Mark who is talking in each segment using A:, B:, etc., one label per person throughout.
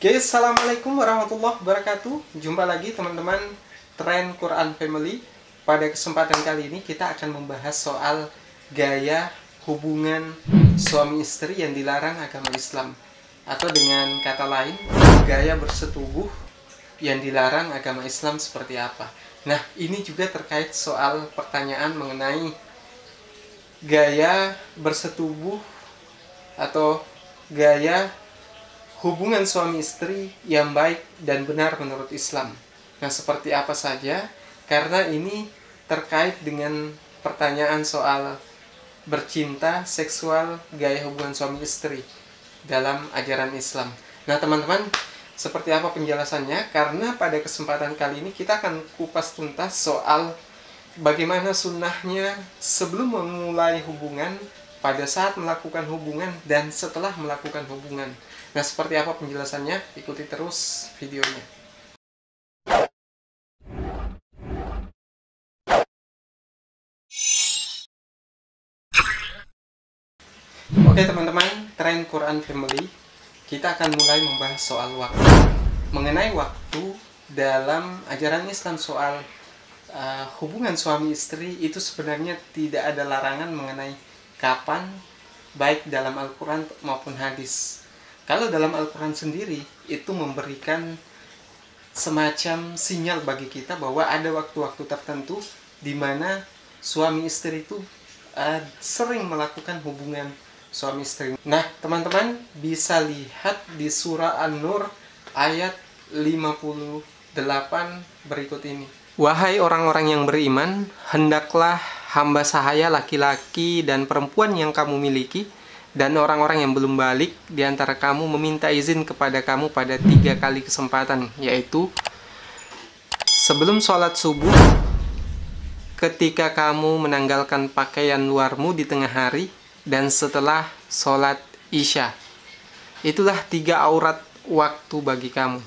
A: Oke, assalamualaikum warahmatullahi wabarakatuh. Jumpa lagi teman-teman Tren Quran Family. Pada kesempatan kali ini kita akan membahas soal gaya hubungan suami istri yang dilarang agama Islam, atau dengan kata lain, gaya bersetubuh yang dilarang agama Islam seperti apa. Nah, ini juga terkait soal pertanyaan mengenai gaya bersetubuh atau gaya hubungan suami istri yang baik dan benar menurut Islam. Nah, seperti apa saja? Karena ini terkait dengan pertanyaan soal bercinta, seksual, gaya hubungan suami istri dalam ajaran Islam. Nah, teman-teman, seperti apa penjelasannya? Karena pada kesempatan kali ini kita akan kupas tuntas soal bagaimana sunnahnya sebelum memulai hubungan, pada saat melakukan hubungan, dan setelah melakukan hubungan. Nah, seperti apa penjelasannya? Ikuti terus videonya. Oke teman-teman, Tren Quran Family, kita akan mulai membahas soal waktu. Mengenai waktu dalam ajaran Islam, soal hubungan suami istri itu sebenarnya tidak ada larangan mengenai kapan, baik dalam Al-Quran maupun hadis. Kalau dalam Al-Quran sendiri itu memberikan semacam sinyal bagi kita bahwa ada waktu-waktu tertentu di mana suami istri itu sering melakukan hubungan suami istri. Nah, teman-teman bisa lihat di surah An-Nur ayat 58 berikut ini. Wahai orang-orang yang beriman, hendaklah hamba sahaya laki-laki dan perempuan yang kamu miliki dan orang-orang yang belum balik di antara kamu meminta izin kepada kamu pada 3 kali kesempatan, yaitu sebelum sholat subuh, ketika kamu menanggalkan pakaian luarmu di tengah hari, dan setelah sholat isya. Itulah 3 aurat waktu bagi kamu.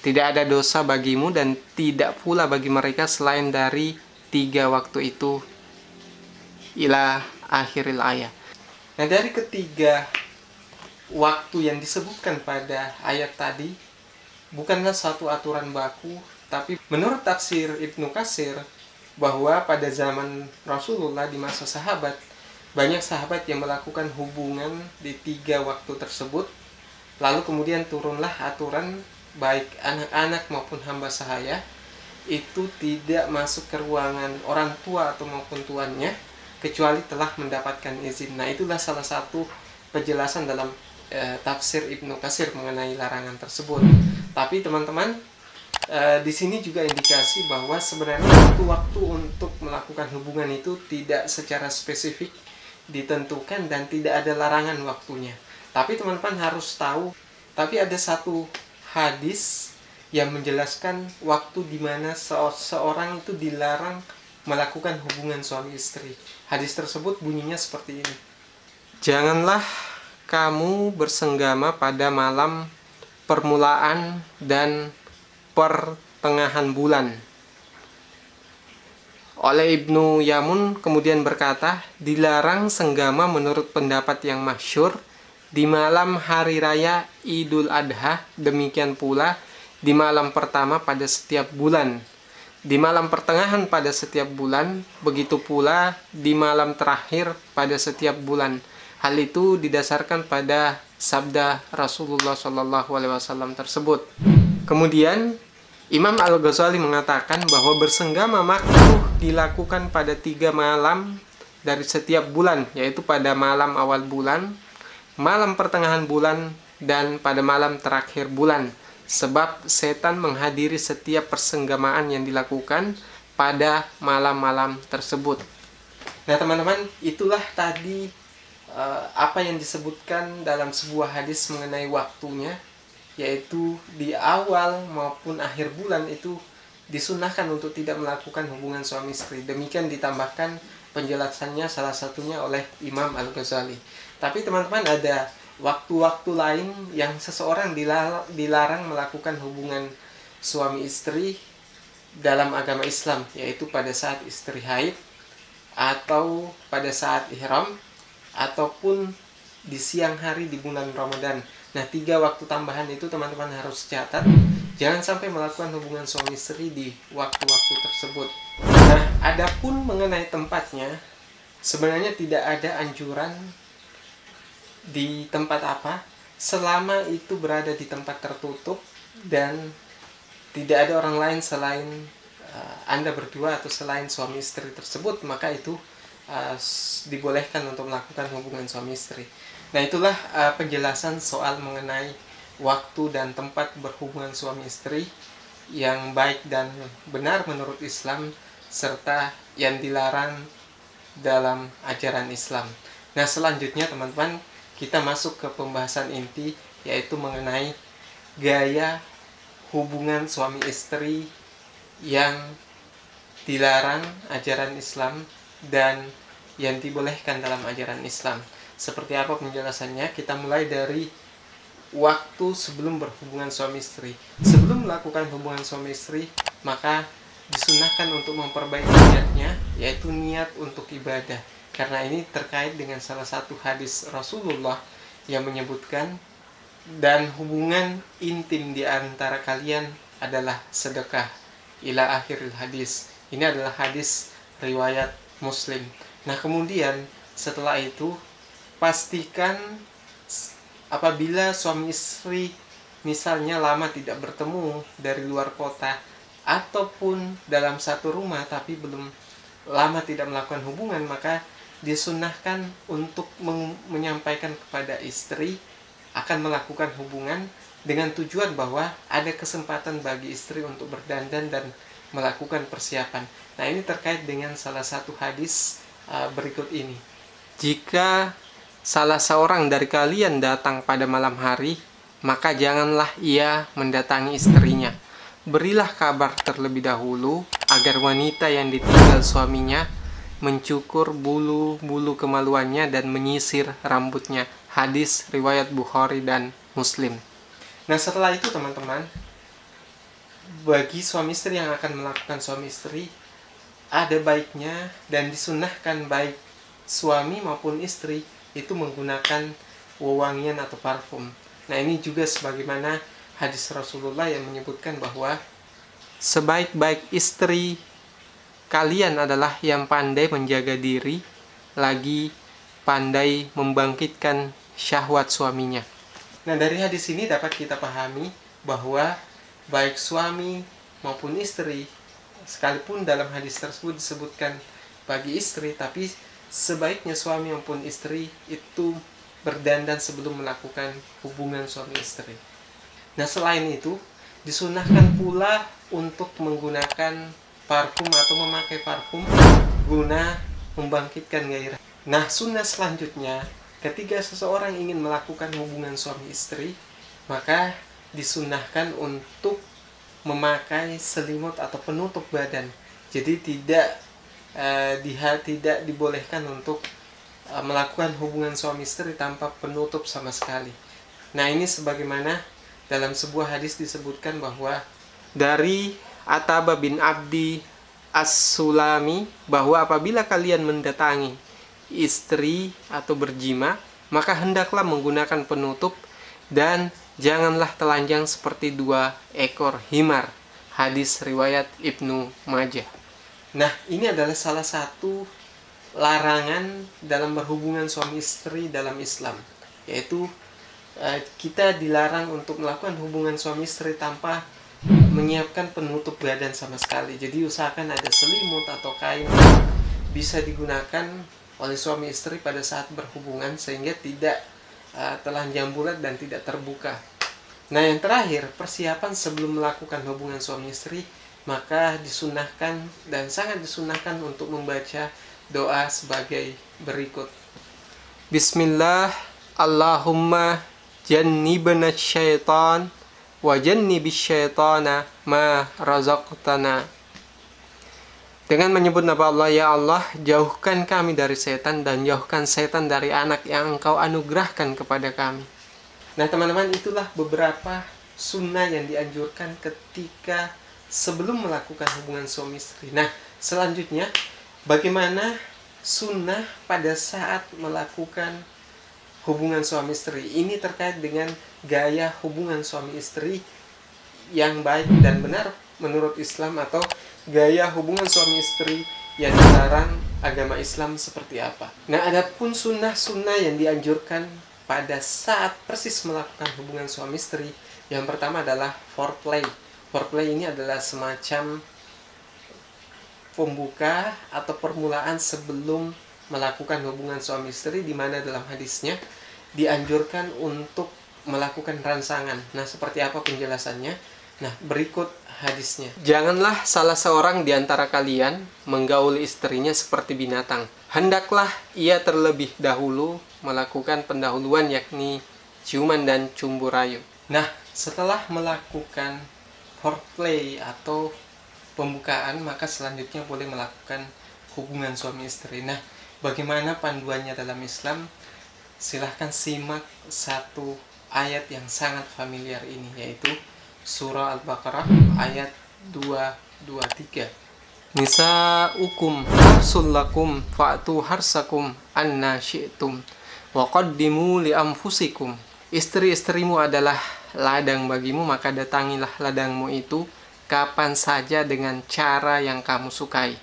A: Tidak ada dosa bagimu dan tidak pula bagi mereka selain dari 3 waktu itu, ila akhiril ayat. Nah, dari ketiga waktu yang disebutkan pada ayat tadi bukanlah satu aturan baku, tapi menurut tafsir Ibnu Katsir bahwa pada zaman Rasulullah, di masa sahabat, banyak sahabat yang melakukan hubungan di 3 waktu tersebut. Lalu kemudian turunlah aturan baik anak-anak maupun hamba sahaya itu tidak masuk ke ruangan orang tua atau maupun tuannya kecuali telah mendapatkan izin. Nah, itulah salah satu penjelasan dalam tafsir Ibnu Katsir mengenai larangan tersebut. Tapi teman-teman, di sini juga indikasi bahwa sebenarnya waktu-waktu untuk melakukan hubungan itu tidak secara spesifik ditentukan dan tidak ada larangan waktunya. Tapi teman-teman harus tahu, tapi ada satu hadis yang menjelaskan waktu di mana seorang itu dilarang melakukan hubungan suami istri. Hadis tersebut bunyinya seperti ini. Janganlah kamu bersenggama pada malam permulaan dan pertengahan bulan. Oleh Ibnu Yamun kemudian berkata, dilarang senggama menurut pendapat yang masyhur di malam hari raya Idul Adha, demikian pula di malam pertama pada setiap bulan, di malam pertengahan pada setiap bulan, begitu pula di malam terakhir pada setiap bulan. Hal itu didasarkan pada sabda Rasulullah SAW tersebut. Kemudian Imam Al-Ghazali mengatakan bahwa bersenggama makruh dilakukan pada 3 malam dari setiap bulan, yaitu pada malam awal bulan, malam pertengahan bulan, dan pada malam terakhir bulan. Sebab setan menghadiri setiap persenggamaan yang dilakukan pada malam-malam tersebut. Nah teman-teman, itulah tadi apa yang disebutkan dalam sebuah hadis mengenai waktunya, yaitu di awal maupun akhir bulan itu disunahkan untuk tidak melakukan hubungan suami istri. Demikian ditambahkan penjelasannya salah satunya oleh Imam Al-Ghazali. Tapi teman-teman, ada waktu-waktu lain yang seseorang dilarang melakukan hubungan suami istri dalam agama Islam, yaitu pada saat istri haid, atau pada saat ihram, ataupun di siang hari di bulan Ramadan. Nah, 3 waktu tambahan itu teman-teman harus catat. Jangan sampai melakukan hubungan suami istri di waktu-waktu tersebut. Nah, adapun mengenai tempatnya, sebenarnya tidak ada anjuran di tempat apa, selama itu berada di tempat tertutup dan tidak ada orang lain selain Anda berdua atau selain suami istri tersebut, maka itu dibolehkan untuk melakukan hubungan suami istri. Nah, itulah penjelasan soal mengenai waktu dan tempat berhubungan suami istri yang baik dan benar menurut Islam, serta yang dilarang dalam ajaran Islam. Nah, selanjutnya teman-teman, kita masuk ke pembahasan inti, yaitu mengenai gaya hubungan suami istri yang dilarang ajaran Islam dan yang dibolehkan dalam ajaran Islam. Seperti apa penjelasannya? Kita mulai dari waktu sebelum berhubungan suami istri. Sebelum melakukan hubungan suami istri, maka disunahkan untuk memperbaiki niatnya, yaitu niat untuk ibadah. Karena ini terkait dengan salah satu hadis Rasulullah yang menyebutkan, dan hubungan intim di antara kalian adalah sedekah, ila akhiril hadis. Ini adalah hadis riwayat Muslim. Nah, kemudian setelah itu, pastikan apabila suami istri misalnya lama tidak bertemu dari luar kota ataupun dalam satu rumah tapi belum lama tidak melakukan hubungan, maka disunahkan untuk menyampaikan kepada istri akan melakukan hubungan dengan tujuan bahwa ada kesempatan bagi istri untuk berdandan dan melakukan persiapan. Nah, ini terkait dengan salah satu hadis berikut ini. Jika salah seorang dari kalian datang pada malam hari, maka janganlah ia mendatangi istrinya. Berilah kabar terlebih dahulu agar wanita yang ditinggal suaminya mencukur bulu-bulu kemaluannya dan menyisir rambutnya. Hadis riwayat Bukhari dan Muslim. Nah, setelah itu teman-teman, bagi suami istri yang akan melakukan suami istri, ada baiknya dan disunahkan baik suami maupun istri itu menggunakan wewangian atau parfum. Nah, ini juga sebagaimana hadis Rasulullah yang menyebutkan bahwa sebaik-baik istri kalian adalah yang pandai menjaga diri, lagi pandai membangkitkan syahwat suaminya. Nah, dari hadis ini dapat kita pahami bahwa baik suami maupun istri, sekalipun dalam hadis tersebut disebutkan bagi istri, tapi sebaiknya suami maupun istri itu berdandan sebelum melakukan hubungan suami istri. Nah, selain itu, disunahkan pula untuk menggunakan parfum atau memakai parfum guna membangkitkan gairah. Nah, sunnah selanjutnya, ketika seseorang ingin melakukan hubungan suami istri, maka disunahkan untuk memakai selimut atau penutup badan. Jadi tidak dibolehkan untuk melakukan hubungan suami istri tanpa penutup sama sekali. Nah, ini sebagaimana dalam sebuah hadis disebutkan bahwa dari Ataba bin Abdi As-Sulami, bahwa apabila kalian mendatangi istri atau berjima, maka hendaklah menggunakan penutup dan janganlah telanjang seperti 2 ekor himar. Hadis riwayat Ibnu Majah. Nah, ini adalah salah satu larangan dalam berhubungan suami istri dalam Islam, yaitu kita dilarang untuk melakukan hubungan suami istri tanpa menyiapkan penutup badan sama sekali. Jadi usahakan ada selimut atau kain bisa digunakan oleh suami istri pada saat berhubungan sehingga tidak telanjang bulat dan tidak terbuka. Nah, yang terakhir, persiapan sebelum melakukan hubungan suami istri, maka disunahkan dan sangat disunahkan untuk membaca doa sebagai berikut. Bismillah, Allahumma jannibna syaitan wa jannibis syaitana ma razaqtana. Dengan menyebut nama Allah, ya Allah, jauhkan kami dari setan dan jauhkan setan dari anak yang Engkau anugerahkan kepada kami. Nah, teman-teman, itulah beberapa sunnah yang dianjurkan ketika sebelum melakukan hubungan suami istri. Nah, selanjutnya, bagaimana sunnah pada saat melakukan hubungan suami istri. Ini terkait dengan gaya hubungan suami istri yang baik dan benar menurut Islam, atau gaya hubungan suami istri yang dilarang agama Islam seperti apa. Nah, adapun sunnah-sunnah yang dianjurkan pada saat persis melakukan hubungan suami istri, yang pertama adalah foreplay. Foreplay ini adalah semacam pembuka atau permulaan sebelum melakukan hubungan suami istri, di mana dalam hadisnya dianjurkan untuk melakukan rangsangan. Nah, seperti apa penjelasannya? Nah, berikut hadisnya. Janganlah salah seorang di antara kalian menggauli istrinya seperti binatang. Hendaklah ia terlebih dahulu melakukan pendahuluan, yakni ciuman dan cumbu rayu. Nah, setelah melakukan foreplay atau pembukaan, maka selanjutnya boleh melakukan hubungan suami istri. Nah, bagaimana panduannya dalam Islam? Silahkan simak satu ayat yang sangat familiar ini, yaitu surah Al-Baqarah ayat 223. Nisa'ukum harsul lakum fa'tu harsakum anna syi'tum wa qaddimu li anfusikum. Istri-istrimu adalah ladang bagimu, maka datangilah ladangmu itu kapan saja dengan cara yang kamu sukai,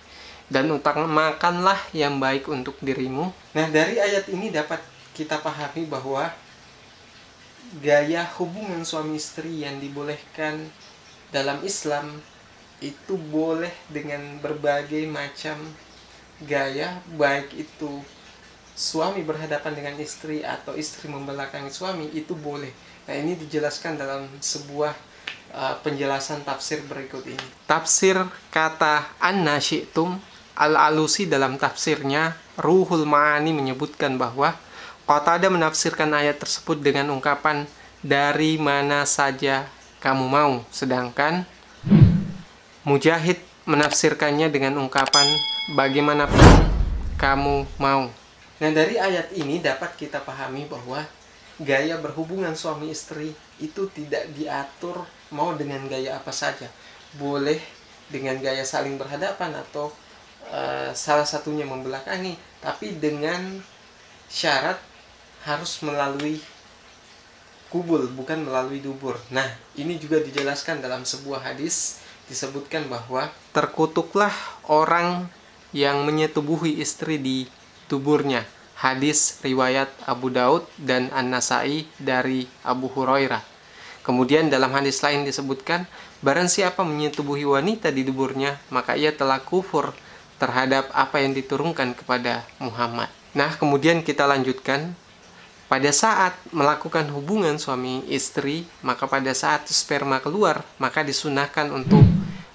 A: dan utamakanlah yang baik untuk dirimu. Nah, dari ayat ini dapat kita pahami bahwa gaya hubungan suami istri yang dibolehkan dalam Islam itu boleh dengan berbagai macam gaya, baik itu suami berhadapan dengan istri atau istri membelakangi suami, itu boleh. Nah, ini dijelaskan dalam sebuah penjelasan tafsir berikut ini. Tafsir kata anna syi'tum, Al-Alusi dalam tafsirnya Ruhul Ma'ani menyebutkan bahwa Qatadah menafsirkan ayat tersebut dengan ungkapan dari mana saja kamu mau, sedangkan Mujahid menafsirkannya dengan ungkapan bagaimanapun kamu mau. Nah, dari ayat ini dapat kita pahami bahwa gaya berhubungan suami istri itu tidak diatur mau dengan gaya apa saja. Boleh dengan gaya saling berhadapan atau salah satunya membelakangi, tapi dengan syarat harus melalui kubul, bukan melalui dubur. Nah, ini juga dijelaskan dalam sebuah hadis, disebutkan bahwa terkutuklah orang yang menyetubuhi istri di tuburnya. Hadis riwayat Abu Daud dan An-Nasai dari Abu Hurairah. Kemudian dalam hadis lain disebutkan, barang siapa menyetubuhi wanita di duburnya, maka ia telah kufur terhadap apa yang diturunkan kepada Muhammad. Nah, kemudian kita lanjutkan. Pada saat melakukan hubungan suami istri, maka pada saat sperma keluar, maka disunahkan untuk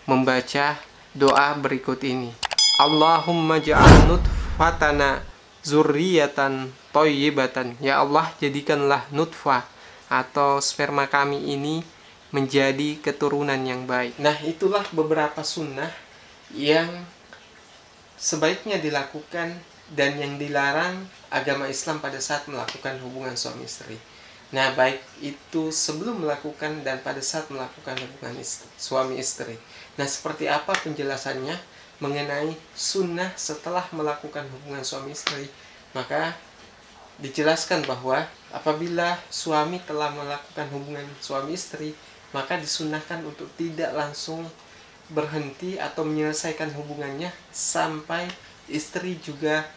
A: membaca doa berikut ini. Allahumma ja'al nutfatana zurriyatan thayyibatan. Ya Allah, jadikanlah nutfah atau sperma kami ini menjadi keturunan yang baik. Nah, itulah beberapa sunnah yang sebaiknya dilakukan dan yang dilarang agama Islam pada saat melakukan hubungan suami istri. Nah, baik itu sebelum melakukan dan pada saat melakukan hubungan suami istri. Nah, seperti apa penjelasannya mengenai sunnah setelah melakukan hubungan suami istri? Maka dijelaskan bahwa apabila suami telah melakukan hubungan suami istri, maka disunnahkan untuk tidak langsung berhenti atau menyelesaikan hubungannya sampai istri juga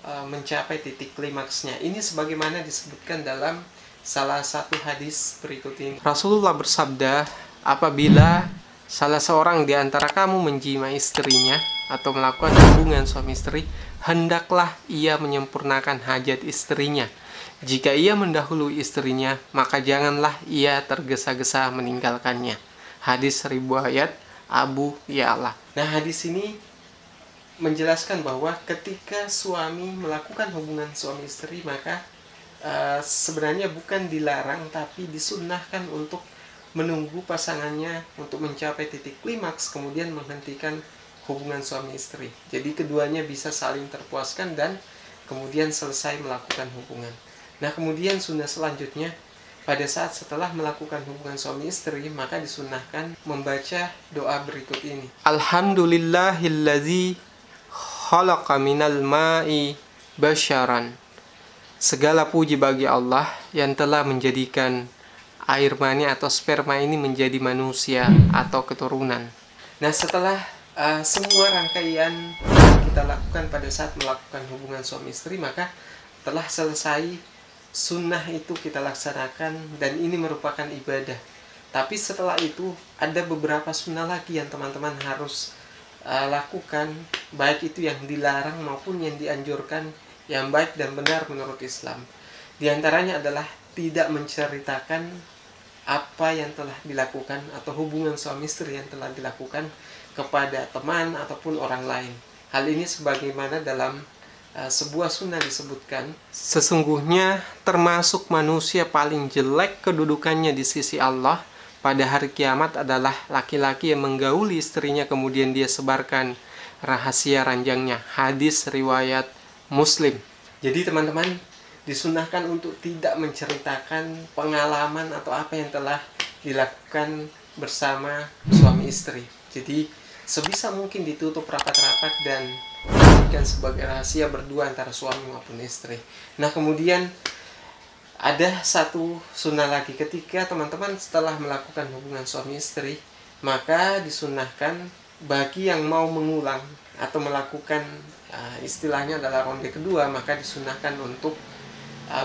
A: mencapai titik klimaksnya. Ini sebagaimana disebutkan dalam salah satu hadis berikut ini. Rasulullah bersabda, apabila salah seorang di antara kamu menjima istrinya atau melakukan hubungan suami istri, hendaklah ia menyempurnakan hajat istrinya. Jika ia mendahului istrinya, maka janganlah ia tergesa-gesa meninggalkannya. Hadis riwayat Abu Ya'la. Nah, hadis ini menjelaskan bahwa ketika suami melakukan hubungan suami istri, maka sebenarnya bukan dilarang, tapi disunnahkan untuk menunggu pasangannya untuk mencapai titik klimaks, kemudian menghentikan hubungan suami istri. Jadi keduanya bisa saling terpuaskan dan kemudian selesai melakukan hubungan. Nah, kemudian sunnah selanjutnya, pada saat setelah melakukan hubungan suami istri, maka disunnahkan membaca doa berikut ini. Alhamdulillahillazi khalaqa minal ma'i basyaran Segala puji bagi Allah yang telah menjadikan air mani atau sperma ini menjadi manusia atau keturunan. Nah, setelah semua rangkaian kita lakukan pada saat melakukan hubungan suami istri, maka telah selesai sunnah itu kita laksanakan dan ini merupakan ibadah. Tapi setelah itu ada beberapa sunnah lagi yang teman-teman harus lakukan, baik itu yang dilarang maupun yang dianjurkan, yang baik dan benar menurut Islam. Di antaranya adalah tidak menceritakan apa yang telah dilakukan atau hubungan suami istri yang telah dilakukan kepada teman ataupun orang lain. Hal ini sebagaimana dalam sebuah sunnah disebutkan, sesungguhnya termasuk manusia paling jelek kedudukannya di sisi Allah pada hari kiamat adalah laki-laki yang menggauli istrinya kemudian dia sebarkan rahasia ranjangnya. Hadis riwayat Muslim. Jadi teman-teman disunahkan untuk tidak menceritakan pengalaman atau apa yang telah dilakukan bersama suami istri. Jadi sebisa mungkin ditutup rapat-rapat dan dijadikan sebagai rahasia berdua antara suami maupun istri. Nah, kemudian ada satu sunnah lagi, ketika teman-teman setelah melakukan hubungan suami istri, maka disunahkan bagi yang mau mengulang atau melakukan istilahnya adalah ronde kedua, maka disunahkan untuk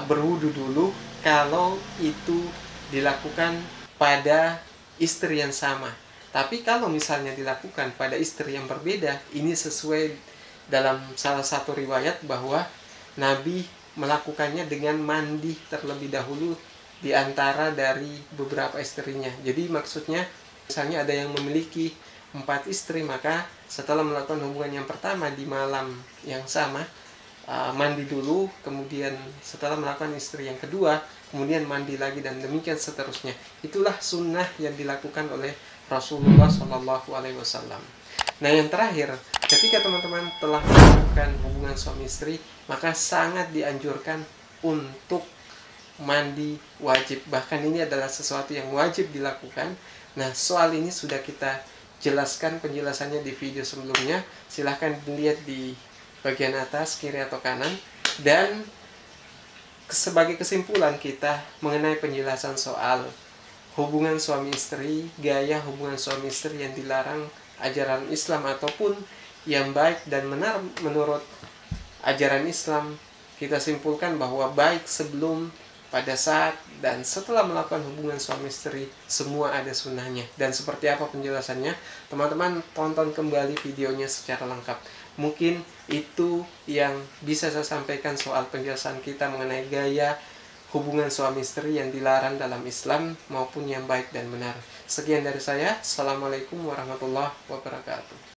A: berwudu dulu kalau itu dilakukan pada istri yang sama. Tapi kalau misalnya dilakukan pada istri yang berbeda, ini sesuai dalam salah satu riwayat bahwa Nabi melakukannya dengan mandi terlebih dahulu di antara dari beberapa istrinya. Jadi maksudnya misalnya ada yang memiliki 4 istri, maka setelah melakukan hubungan yang pertama di malam yang sama, mandi dulu, kemudian setelah melakukan istri yang kedua, kemudian mandi lagi, dan demikian seterusnya. Itulah sunnah yang dilakukan oleh Rasulullah SAW. Nah, yang terakhir, ketika teman-teman telah melakukan hubungan suami istri, maka sangat dianjurkan untuk mandi wajib. Bahkan ini adalah sesuatu yang wajib dilakukan. Nah, soal ini sudah kita jelaskan penjelasannya di video sebelumnya. Silahkan dilihat di bagian atas, kiri atau kanan. Dan sebagai kesimpulan kita mengenai penjelasan soal hubungan suami istri, gaya hubungan suami istri yang dilarang ajaran Islam ataupun yang baik dan benar menurut ajaran Islam, kita simpulkan bahwa baik sebelum, pada saat, dan setelah melakukan hubungan suami istri, semua ada sunnahnya. Dan seperti apa penjelasannya, teman-teman tonton kembali videonya secara lengkap. Mungkin itu yang bisa saya sampaikan soal penjelasan kita mengenai gaya hubungan suami istri yang dilarang dalam Islam maupun yang baik dan benar. Sekian dari saya. Assalamualaikum warahmatullahi wabarakatuh.